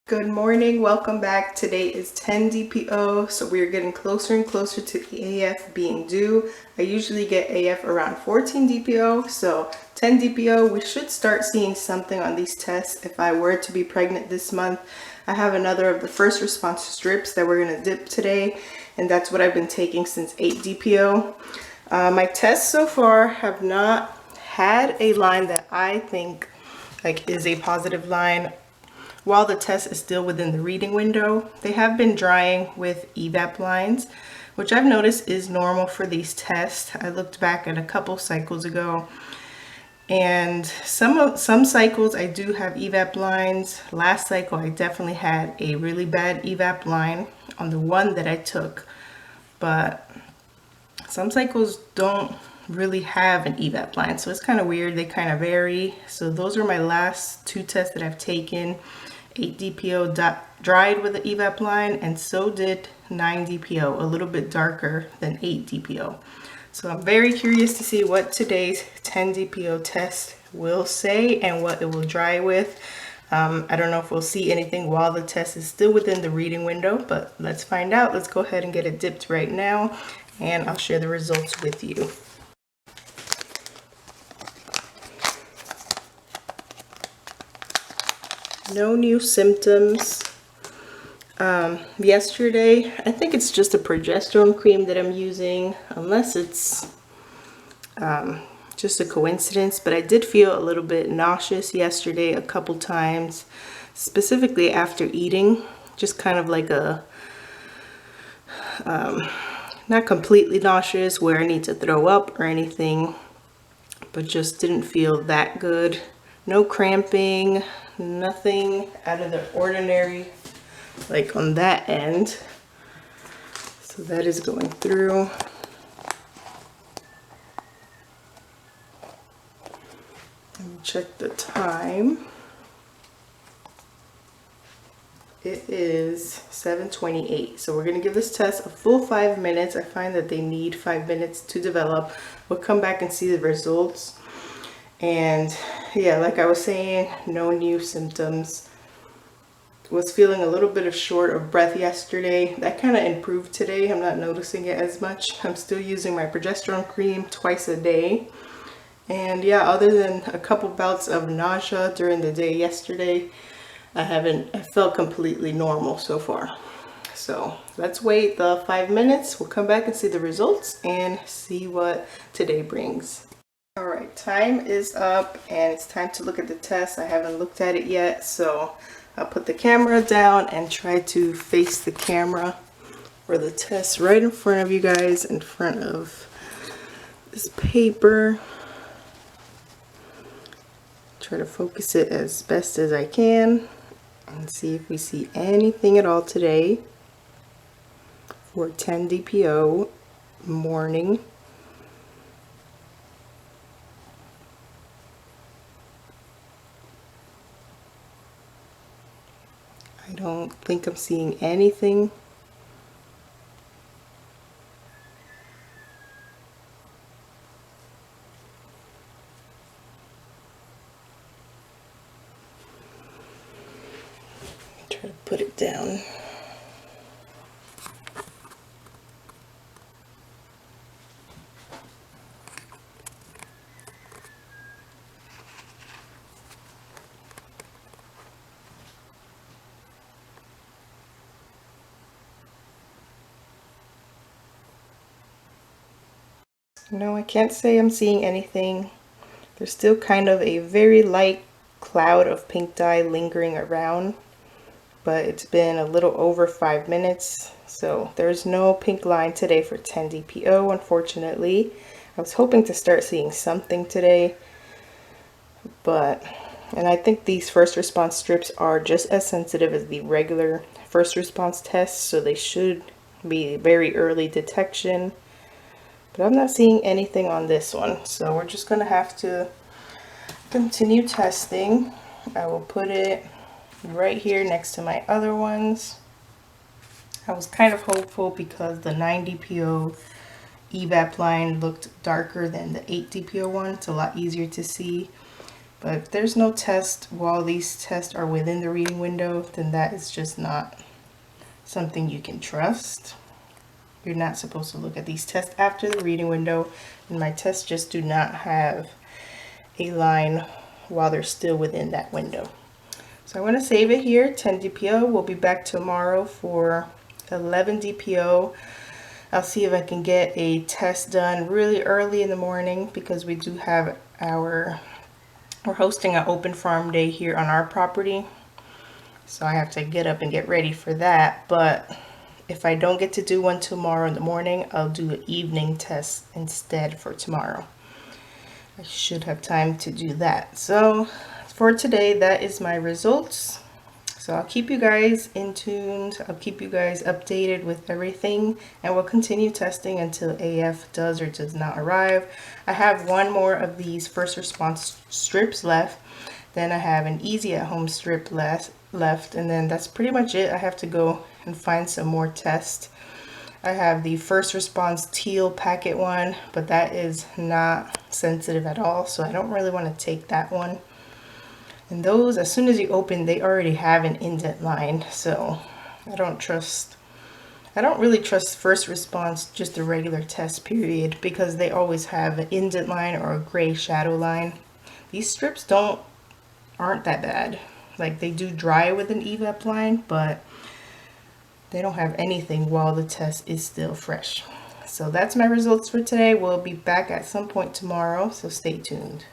Good morning, welcome back. Today is 10 DPO, so we're getting closer and closer to the AF being due. I usually get AF around 14 DPO, so 10 DPO, we should start seeing something on these tests. If I were to be pregnant this month, I have another of the first response strips that we're going to dip today, and that's what I've been taking since 8 DPO. My tests so far have not had a line that I think is a positive line. While the test is still within the reading window, they have been drying with evap lines, which I've noticed is normal for these tests. I looked back at a couple cycles ago, and some cycles I do have evap lines. Last cycle I definitely had a really bad evap line on the one that I took, but some cycles don't really have an evap line, so it's kind of weird. They kind of vary. So those are my last two tests that I've taken. 8 DPO dried with the evap line, and so did 9 DPO, a little bit darker than 8 DPO. So I'm very curious to see what today's 10 DPO test will say and what it will dry with. I don't know if we'll see anything while the test is still within the reading window, but let's find out. Let's go ahead and get it dipped right now, and I'll share the results with you. No new symptoms. Yesterday, I think it's just a progesterone cream that I'm using, unless it's just a coincidence, but I did feel a little bit nauseous yesterday a couple times, specifically after eating, just kind of like a, not completely nauseous where I need to throw up or anything, but just didn't feel that good. No cramping, nothing out of the ordinary, like on that end. So that is going through. Let me check the time. It is 7:28. So we're gonna give this test a full 5 minutes. I find that they need 5 minutes to develop. We'll come back and see the results. And yeah, like I was saying, no new symptoms. Was feeling a little bit of short of breath yesterday. That kind of improved today. I'm not noticing it as much. I'm still using my progesterone cream twice a day. And yeah, other than a couple bouts of nausea during the day yesterday, I felt completely normal so far. So let's wait the 5 minutes. We'll come back and see the results and see what today brings. All right, time is up and it's time to look at the test. I haven't looked at it yet, so I'll put the camera down and try to face the camera for the test right in front of you guys, in front of this paper. Try to focus it as best as I can and see if we see anything at all today for 10 DPO morning. I don't think I'm seeing anything. Try to put it down. No, I can't say I'm seeing anything. There's still kind of a very light cloud of pink dye lingering around, but it's been a little over 5 minutes, so there's no pink line today for 10 DPO, unfortunately. I was hoping to start seeing something today, and I think these first response strips are just as sensitive as the regular first response tests, so they should be very early detection. But I'm not seeing anything on this one, so we're just gonna have to continue testing. I will put it right here next to my other ones. I was kind of hopeful because the 9 DPO evap line looked darker than the 8 DPO one. It's a lot easier to see. But if there's no test while these tests are within the reading window, then that is just not something you can trust. You're not supposed to look at these tests after the reading window, and my tests just do not have a line while they're still within that window. So I want to save it here, 10 DPO. We'll be back tomorrow for 11 DPO. I'll see if I can get a test done really early in the morning, because we do have we're hosting an open farm day here on our property. So I have to get up and get ready for that. But if I don't get to do one tomorrow in the morning, I'll do an evening test instead for tomorrow. I should have time to do that. So for today, that is my results. So I'll keep you guys in tune. I'll keep you guys updated with everything, and we'll continue testing until AF does or does not arrive. I have one more of these first response strips left. Then I have an easy at home strip left, and then that's pretty much it. I have to go and find some more tests. I have the first response teal packet one, but that is not sensitive at all, so I don't really want to take that one. And those, as soon as you open, they already have an indent line, so I don't really trust first response, just a regular test period, because they always have an indent line or a gray shadow line. These strips aren't that bad. Like, they do dry with an evap line, but they don't have anything while the test is still fresh. So that's my results for today. We'll be back at some point tomorrow, so stay tuned.